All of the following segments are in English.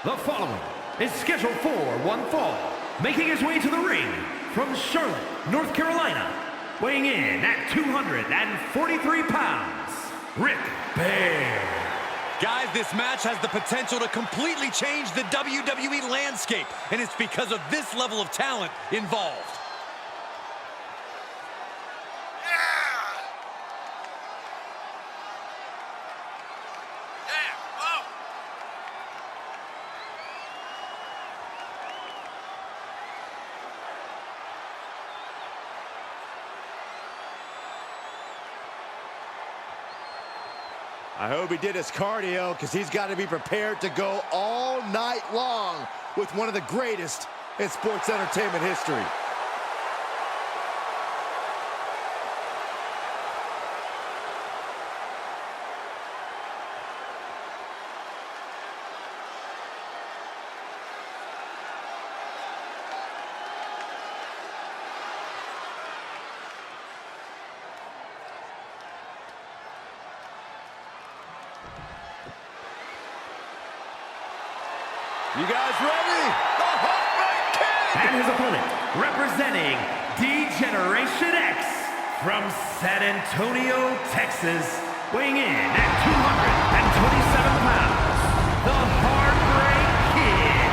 The following is scheduled for one fall, making his way to the ring from Charlotte, North Carolina, weighing in at 243 pounds, Rick Baer. Guys, this match has the potential to completely change the WWE landscape, and it's because of this level of talent involved. I hope he did his cardio, because he's got to be prepared to go all night long with one of the greatest in sports entertainment history. You guys ready? The Heartbreak Kid! And his opponent, representing D-Generation X from San Antonio, Texas, weighing in at 227 pounds, the Heartbreak Kid,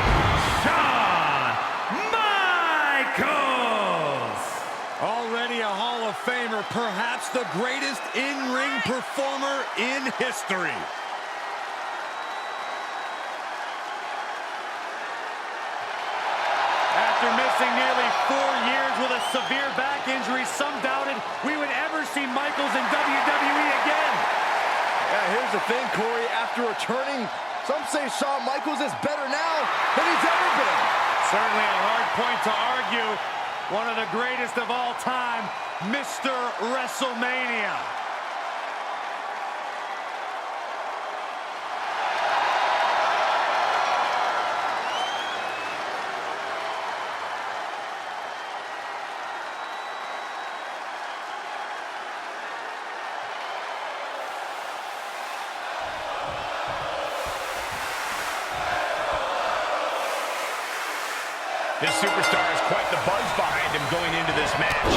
Shawn Michaels! Already a Hall of Famer, perhaps the greatest in-ring performer in history. After missing nearly 4 years with a severe back injury, some doubted we would ever see Michaels in WWE again. Yeah, here's the thing, Corey. After returning, some say Shawn Michaels is better now than he's ever been. Certainly a hard point to argue. One of the greatest of all time, Mr. WrestleMania. This superstar has quite the buzz behind him going into this match.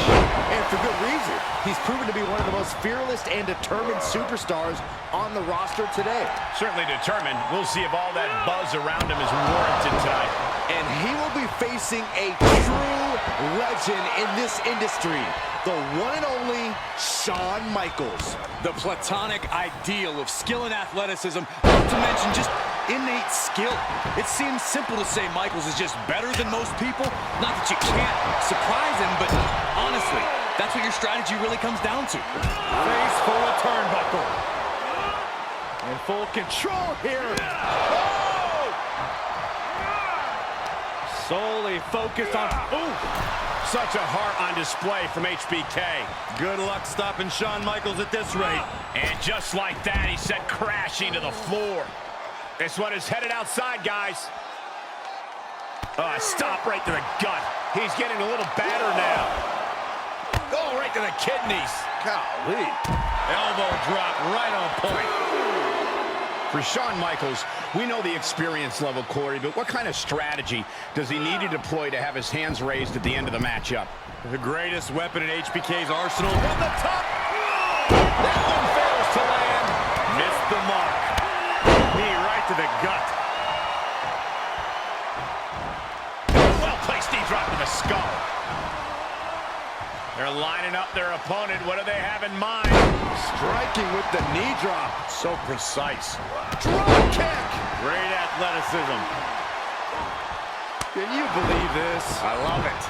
And for good reason. He's proven to be one of the most fearless and determined superstars on the roster today. Certainly determined. We'll see if all that buzz around him is warranted tonight. And he will be facing a true legend in this industry. The one and only Shawn Michaels. The platonic ideal of skill and athleticism, not to mention just innate skill. It seems simple to say Michaels is just better than most people. Not that you can't surprise him, but honestly, that's what your strategy really comes down to. Face full of turnbuckle. In full control here. Oh! Solely focused on... Ooh! Such a heart on display from HBK. Good luck stopping Shawn Michaels at this rate. And just like that, he sent crashing to the floor. This one is headed outside, guys. Stop right to the gut. He's getting a little better now. Oh, right to the kidneys. Golly. Elbow drop right on point. For Shawn Michaels, we know the experience level, Corey, but what kind of strategy does he need to deploy to have his hands raised at the end of the matchup? The greatest weapon in HBK's arsenal. From the top. That one fails to land. Missed the mark. Knee right to the gut. Well-placed knee drop to the skull. They're lining up their opponent. What do they have in mind? Striking with the knee drop. So precise. Drop kick. Great athleticism. Can you believe this? I love it.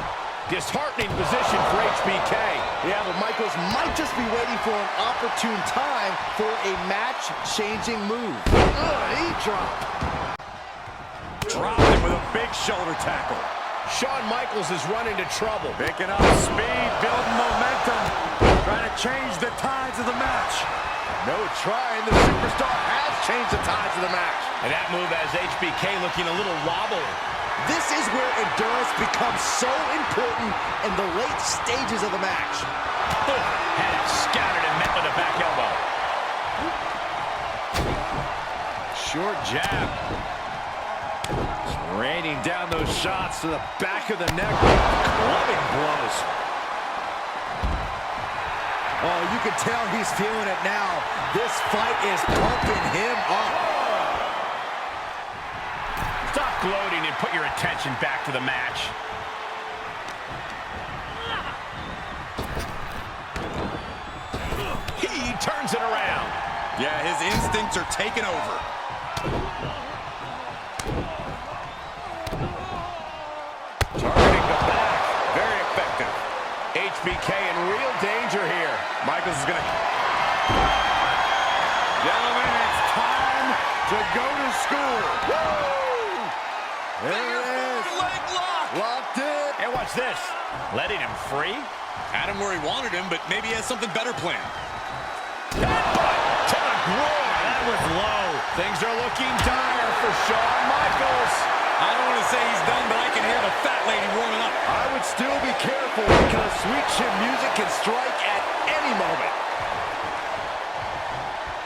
Disheartening position for HBK. Yeah, but Michaels might just be waiting for an opportune time for a match-changing move. Knee drop. Dropped him with a big shoulder tackle. Shawn Michaels is running into trouble. Picking up speed, building momentum. Trying to change the tides of the match. No trying. The superstar has changed the tides of the match. And that move has HBK looking a little wobbly. This is where endurance becomes so important in the late stages of the match. Had it scattered and met with a back elbow. Short jab. Raining down those shots to the back of the neck. Clubbing blows. Oh, you can tell he's feeling it now. This fight is pumping him up. Stop gloating and put your attention back to the match. He turns it around. Yeah, his instincts are taking over. Targeting the back. Very effective. HBK in real danger here. Michaels is going to... Gentlemen, it's time to go to school. Woo! There it is. Leg lock. Locked in. And watch this. Letting him free. Had him where he wanted him, but maybe he has something better planned. Headbutt to the groin. That was low. Things are looking dire for Shawn Michaels. I don't want to say he's done, but I can hear the fat lady warming up. I would still be careful because sweet chin music can strike at any moment.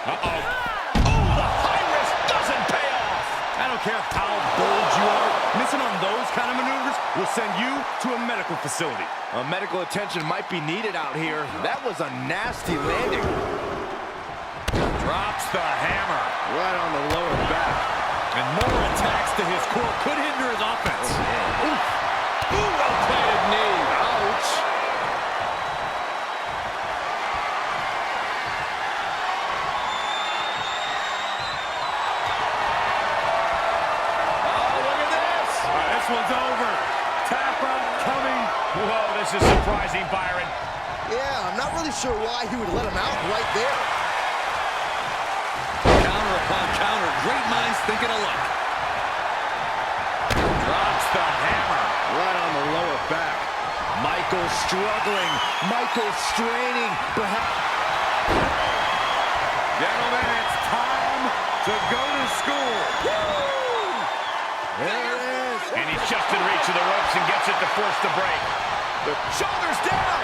Uh-oh. Oh, the high risk doesn't pay off. I don't care how bold you are. Missing on those kind of maneuvers will send you to a medical facility. Medical attention might be needed out here. That was a nasty landing. Drops the hammer right on the lower back. And more attacks to his core could hinder his offense. Oof. Ooh, well-planted knee. Ouch. Oh, look at this. This one's over. Tap out coming. Whoa, this is surprising, Byron. Yeah, I'm not really sure why he would let him out right there. Counter upon counter. Great minds think alike. Drops the hammer right on the lower back. Michael struggling. Michael straining. Gentlemen, it's time to go to school. Woo! There it is. And he's just in reach of the ropes and gets it to force the break. The shoulders down.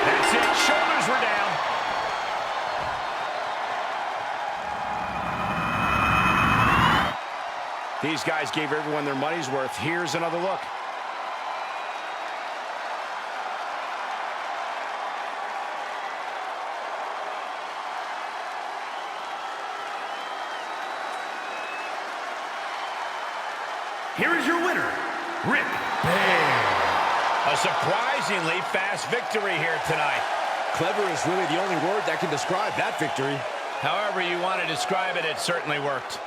That's it. Shoulders were down. These guys gave everyone their money's worth. Here's another look. Here is your winner, Rick Bair. A surprisingly fast victory here tonight. Clever is really the only word that can describe that victory. However you want to describe it, it certainly worked.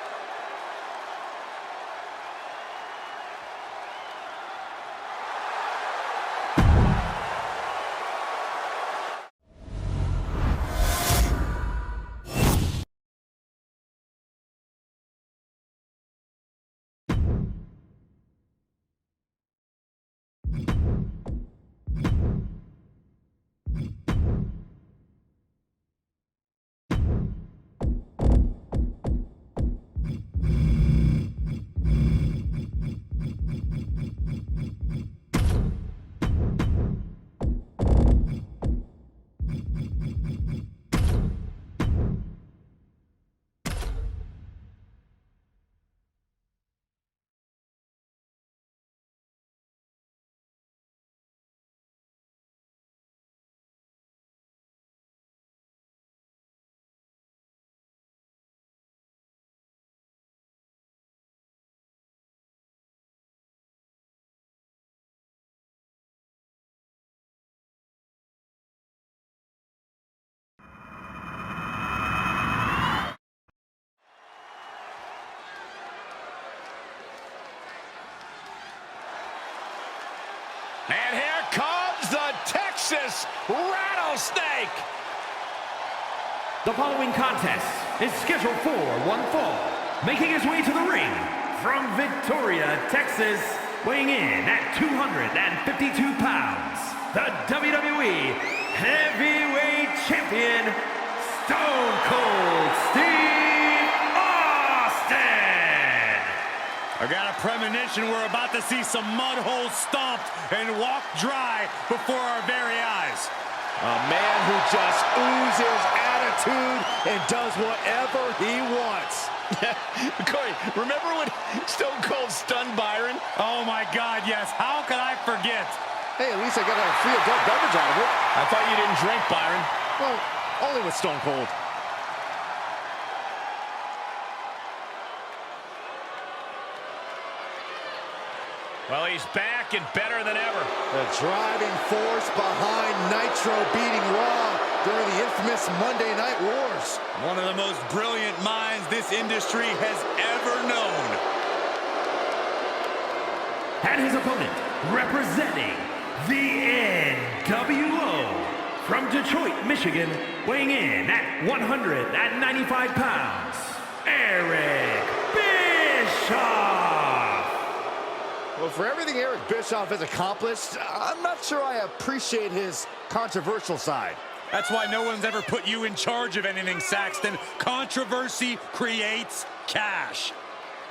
And here comes the Texas Rattlesnake. The following contest is scheduled for one fall. Making his way to the ring from Victoria, Texas, weighing in at 252 pounds, the WWE Heavyweight Champion, Stone Cold Steve Austin. I got a premonition we're about to see some mud holes stomped and walked dry before our very eyes. A man who just oozes attitude and does whatever he wants. Corey, remember when Stone Cold stunned Byron? Oh my God, yes. How could I forget? Hey, at least I got a free adult beverage out of it. I thought you didn't drink, Byron. Well, only with Stone Cold. Well, he's back and better than ever. The driving force behind Nitro beating Raw during the infamous Monday Night Wars. One of the most brilliant minds this industry has ever known. And his opponent, representing the NWO, from Detroit, Michigan, weighing in at 195 pounds, Eric Bischoff. Well, for everything Eric Bischoff has accomplished, I'm not sure I appreciate his controversial side. That's why no one's ever put you in charge of anything, Saxton. Controversy creates cash.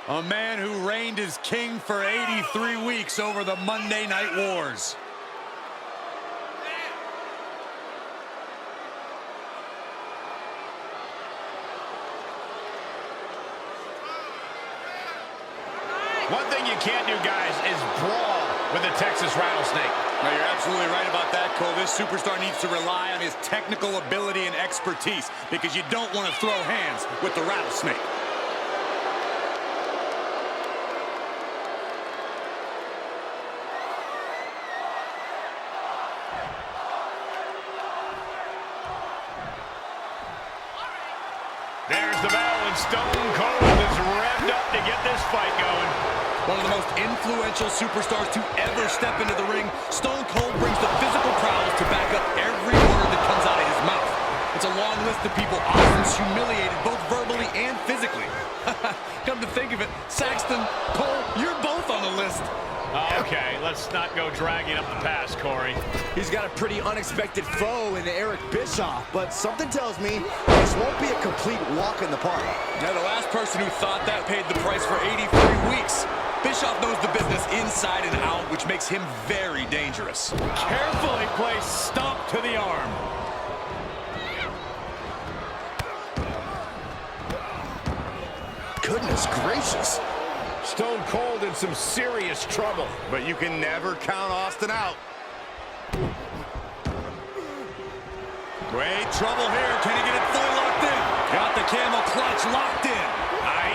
A man who reigned as king for 83 weeks over the Monday Night Wars. One thing you can't do, guys, is brawl with a Texas rattlesnake. No, you're absolutely right about that, Cole. This superstar needs to rely on his technical ability and expertise because you don't want to throw hands with the rattlesnake. There's the bell, and Stone Cold is revved up to get this fight going. One of the most influential superstars to ever step into the ring, Stone Cold brings the physical prowess to back up every word that comes out of his mouth. It's a long list of people Austin's humiliated both verbally and physically. Come to think of it, Saxton, Cole, you're both on the list. Okay, let's not go dragging up the past, Corey. He's got a pretty unexpected foe in Eric Bischoff, but something tells me this won't be a complete walk in the park. Now, the last person who thought that paid the price for 83 weeks. Bischoff knows the business inside and out, which makes him very dangerous. Carefully placed stomp to the arm. Goodness gracious. Stone Cold in some serious trouble. But you can never count Austin out. Great trouble here. Can he get it fully locked in? Got the camel clutch locked in.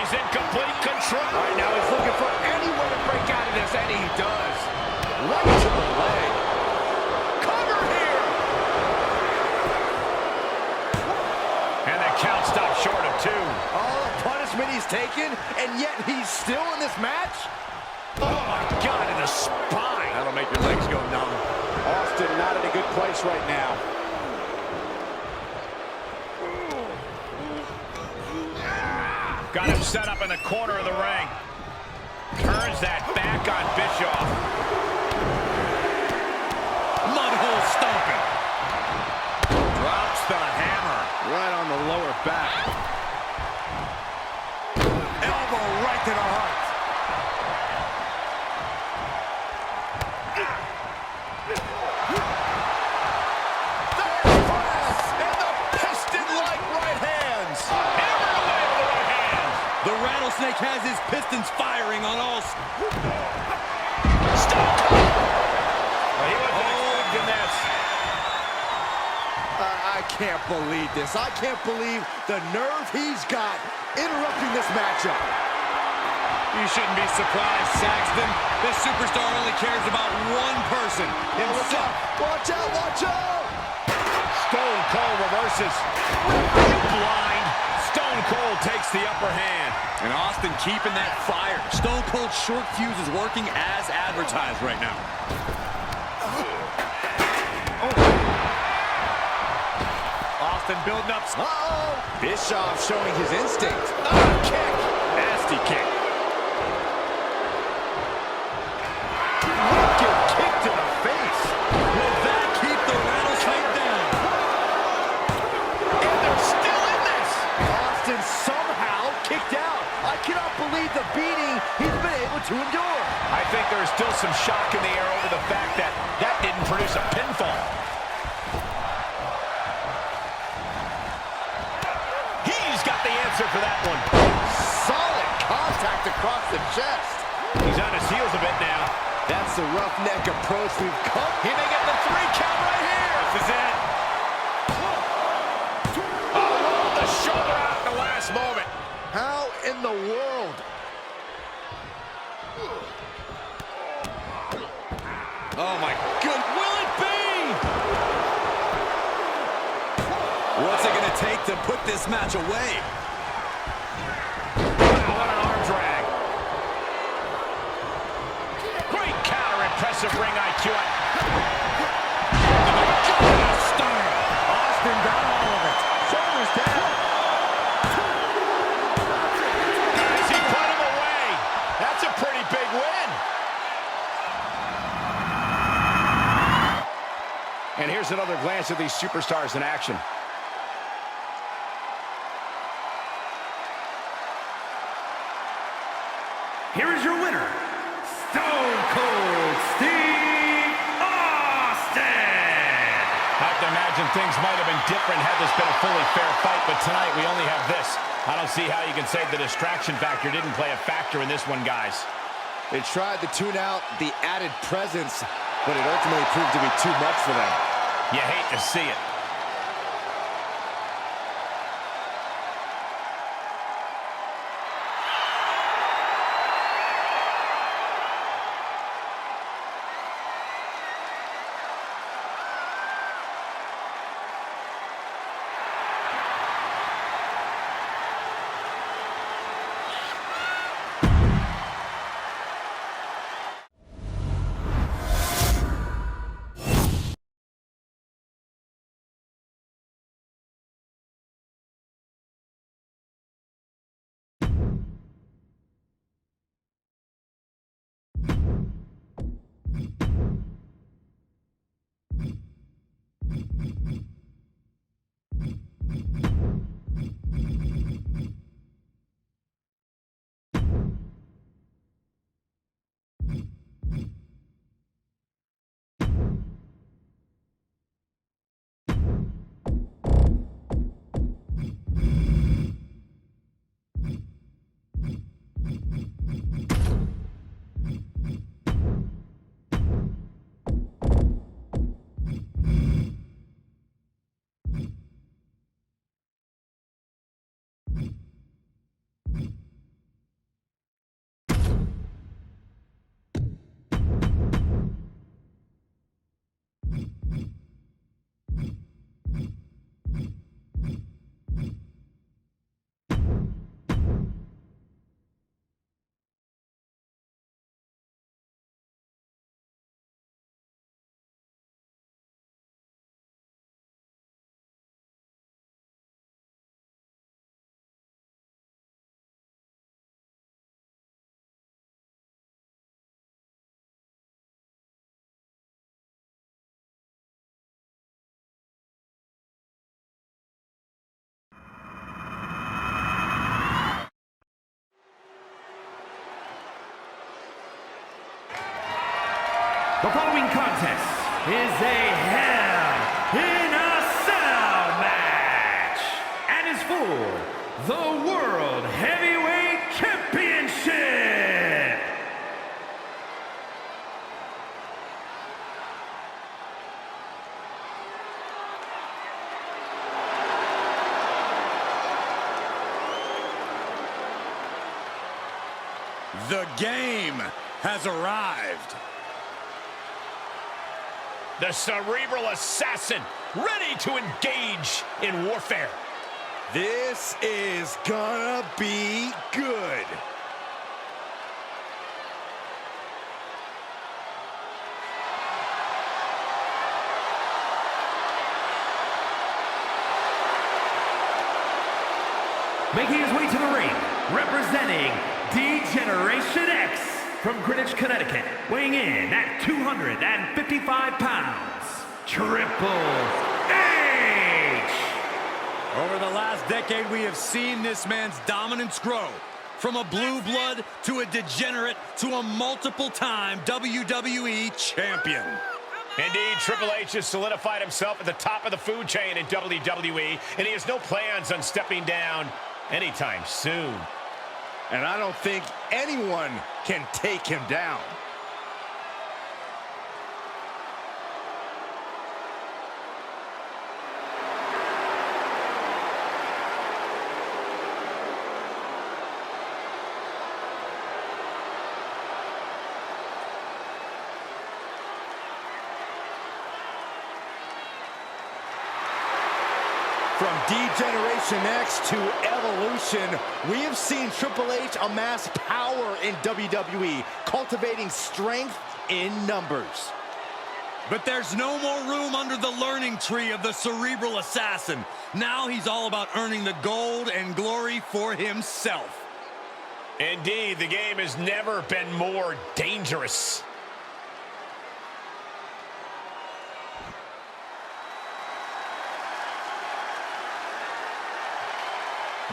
He's in complete control. Right now he's looking for anywhere to break out of this, and he does. Right to the leg. Cover here. And the count stopped short of 2. All the punishment he's taken, and yet he's still in this match? Oh, my God, in the spine. That'll make your legs go numb. Austin not in a good place right now. Got him set up in the corner of the ring. Turns that back on Bischoff. Mudhole stomping. Drops the hammer. Right on the lower back. Elbow right to the heart. Rattlesnake has his pistons firing on all. Stone Cold! Well, he wasn't expecting this. I can't believe this. I can't believe the nerve he's got interrupting this matchup. You shouldn't be surprised, Saxton. This superstar only cares about one person, himself. Watch out, watch out! Stone Cold reverses. Are you blind? Stone Cold takes the upper hand. And Austin keeping that fire. Stone Cold's short fuse is working as advertised right now. Austin building up. Uh-oh! Bischoff showing his instinct. Kick. Nasty kick. Wicked kick to the face. Will that keep the rattlesnake down? And they're still in this. Austin somehow kicked out. I cannot believe the beating he's been able to endure. I think there's still some shock in the air over the fact that that didn't produce a pinfall. He's got the answer for that one. across the chest. He's on his heels a bit now. That's the roughneck approach we've come. He may get the 3 count right here. This is it. Oh, the shoulder out in the last moment. How in the world? Oh, my good. Will it be? What's it going to take to put this match away? Wow, what an arm drag. Great counter, impressive ring IQ. Stunner. Austin got all of it. Shoulders down. As he put him away. That's a pretty big win. And here's another glance at these superstars in action. Here is your winner, Stone Cold Steve Austin! I have to imagine things might have been different had this been a fully fair fight, but tonight we only have this. I don't see how you can say the distraction factor didn't play a factor in this one, guys. They tried to tune out the added presence, but it ultimately proved to be too much for them. You hate to see it. The following contest is a Hell in a Cell match and is for the World Heavyweight Championship. The game has arrived. The cerebral assassin, ready to engage in warfare. This is gonna be good. Making his way to the ring, representing D-Generation X from Greenwich, Connecticut, weighing in at 255 pounds, Triple H! Over the last decade, we have seen this man's dominance grow. From a blue blood to a degenerate to a multiple-time WWE champion. Indeed, Triple H has solidified himself at the top of the food chain in WWE, and he has no plans on stepping down anytime soon. And I don't think anyone can take him down. From D-Generation X to Evolution, we have seen Triple H amass power in WWE, cultivating strength in numbers. But there's no more room under the learning tree of the cerebral assassin. Now he's all about earning the gold and glory for himself. Indeed, the game has never been more dangerous.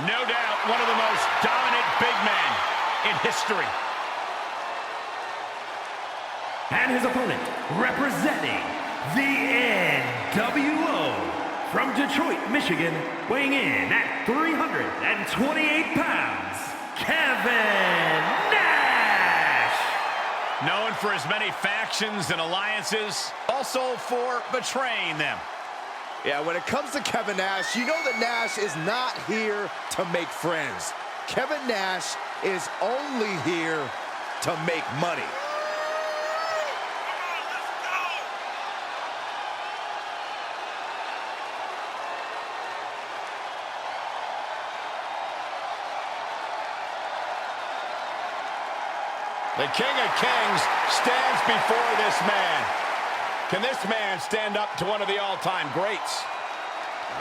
No doubt, one of the most dominant big men in history. And his opponent, representing the NWO from Detroit, Michigan, weighing in at 328 pounds, Kevin Nash! Known for his many factions and alliances, also for betraying them. Yeah, when it comes to Kevin Nash, you know that Nash is not here to make friends. Kevin Nash is only here to make money. The King of Kings stands before this man. Can this man stand up to one of the all-time greats?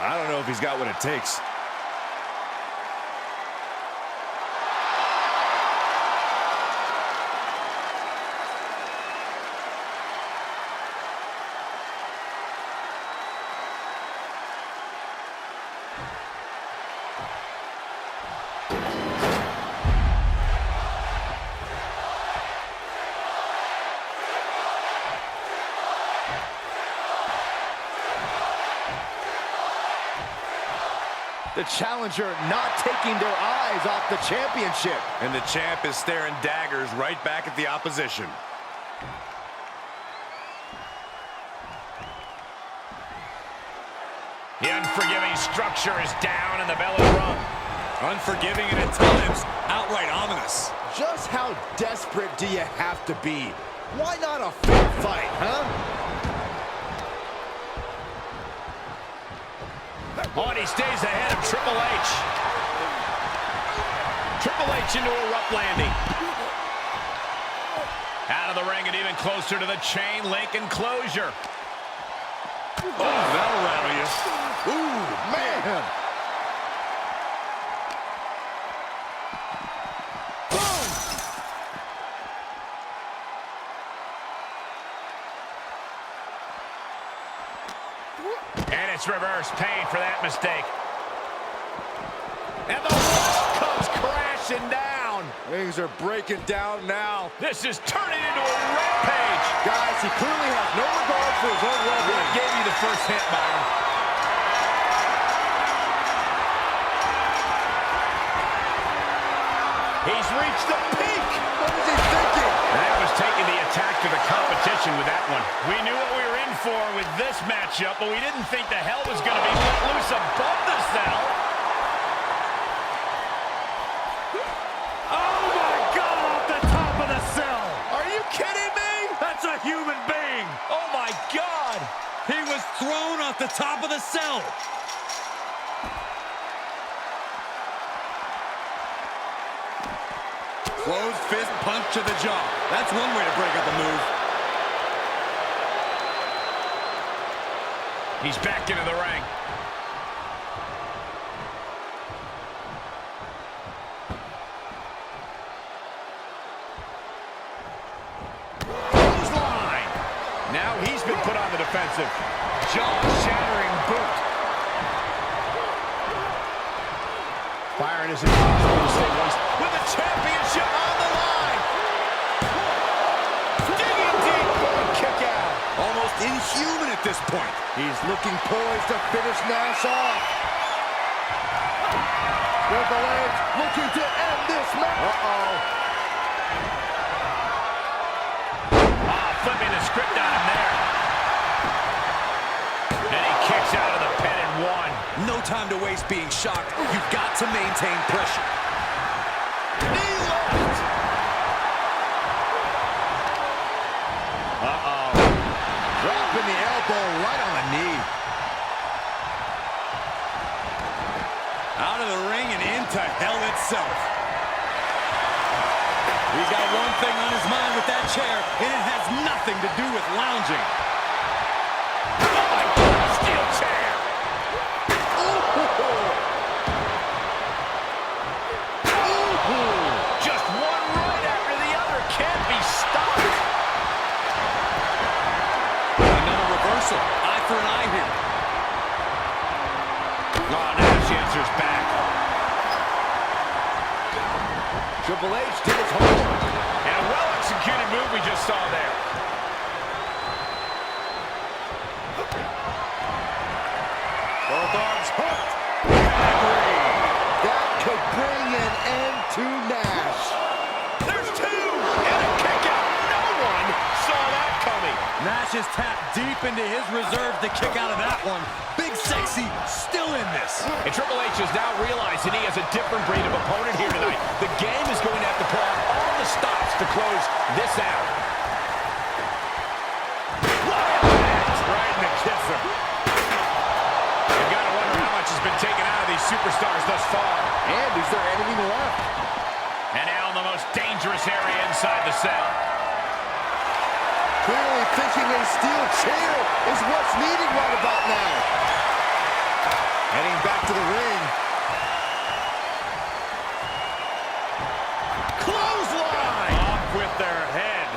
I don't know if he's got what it takes. The challenger not taking their eyes off the championship. And the champ is staring daggers right back at the opposition. The unforgiving structure is down and the bell is rung. Unforgiving and at times outright ominous. Just how desperate do you have to be? Why not a fair fight, huh? Oh, and he stays ahead of Triple H. Triple H into a rough landing. Out of the ring and even closer to the chain link enclosure. Oh, that'll rattle you. Ooh, man! And it's reverse pain for that mistake. And the wall comes crashing down. Things are breaking down now. This is turning into a rampage. Guys, he clearly has no regard for his own well-being. Gave you the first hit, Byron. He's reached the peak. What is he thinking? That was taking the attack to the competition with that one. We knew what we were in for with this matchup, but we didn't think the hell was going to be let loose above the cell. Oh my God, off the top of the cell. Are you kidding me? That's a human being. Oh my God. He was thrown off the top of the cell. Closed fist punch to the jaw. That's one way to break up a move. He's back into the ring. Clothesline. Now he's been put on the defensive. Jaw-shattering boot. Byron is impossible to say once. With the championship on the line. Digging deep for a kick out. Almost inhuman at this point. He's looking poised to finish Nash off. Triple H looking to end this match. Flipping the script on him there. And he kicks out of the pin and one. No time to waste being shocked. You've got to maintain pressure. Knee left. Dropping the elbow right on the knee. Out of the ring and into hell itself. He's got one thing on his mind with that chair, and it has nothing to do with lounging. Oh my God, steel chair! Just one right after the other can't be stopped. Another reversal. Eye for an eye here. Oh, Nash answers back. Triple H did his homework. And a well-executed move we just saw there. Both arms hooked. That could bring an end to Nash. There's two! And a kick out. No one saw that coming. Nash is tapped deep into his reserve to kick out of that one. Big Sexy still in this. And Triple H is now realizing he has a different breed of opponent here tonight. The game is going to have to pull out all the stops to close this out. Right in the kisser. You've got to wonder how much has been taken out of these superstars thus far. And is there anything left? And now in the most dangerous area inside the cell. Clearly thinking a steel chair is what's needed right about now. Heading back to the ring. Clothesline! Off with their head.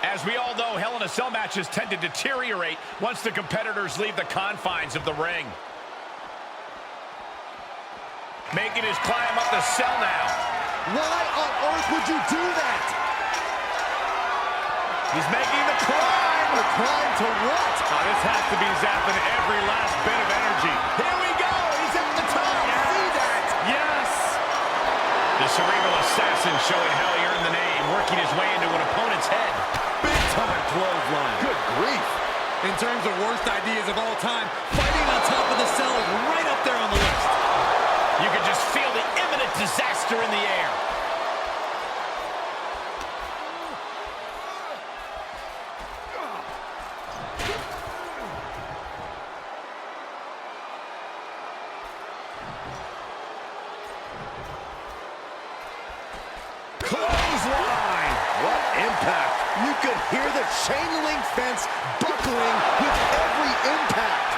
As we all know, Hell in a Cell matches tend to deteriorate once the competitors leave the confines of the ring. Making his climb up the cell now. Why on earth would you do that? He's making the climb. A climb to what? Oh, this has to be zapping every last bit of energy. Here we go! He's at the top! See that? Yes! The cerebral assassin showing how he earned the name, working his way into an opponent's head. Big time clothesline. Good grief. In terms of worst ideas of all time, fighting on top of the cell is right up there on the list. You can just feel the imminent disaster in the air. Clothesline! What impact! You could hear the chain link fence buckling with every impact.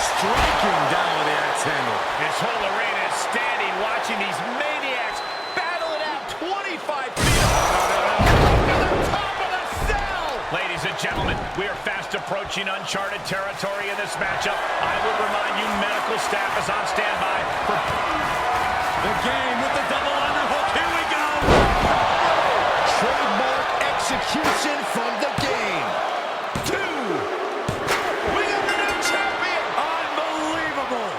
Striking down with the axe handle. This whole arena is standing watching these maniacs battle it out 25 feet to the top of the cell! Ladies and gentlemen, we are fast approaching uncharted territory in this matchup. I will remind you, medical staff is on standby for The game with the double underhook. Here we go. Trademark execution from the game. We got the new champion! Unbelievable.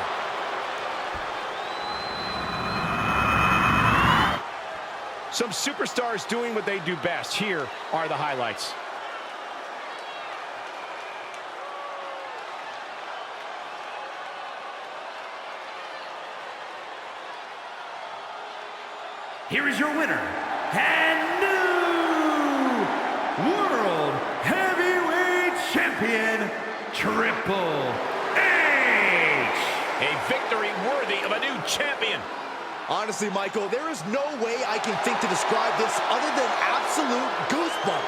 Some superstars doing what they do best. Here are the highlights. Here is your winner, and new World Heavyweight Champion, Triple H! A victory worthy of a new champion. Honestly, Michael, there is no way I can think to describe this other than absolute goosebumps.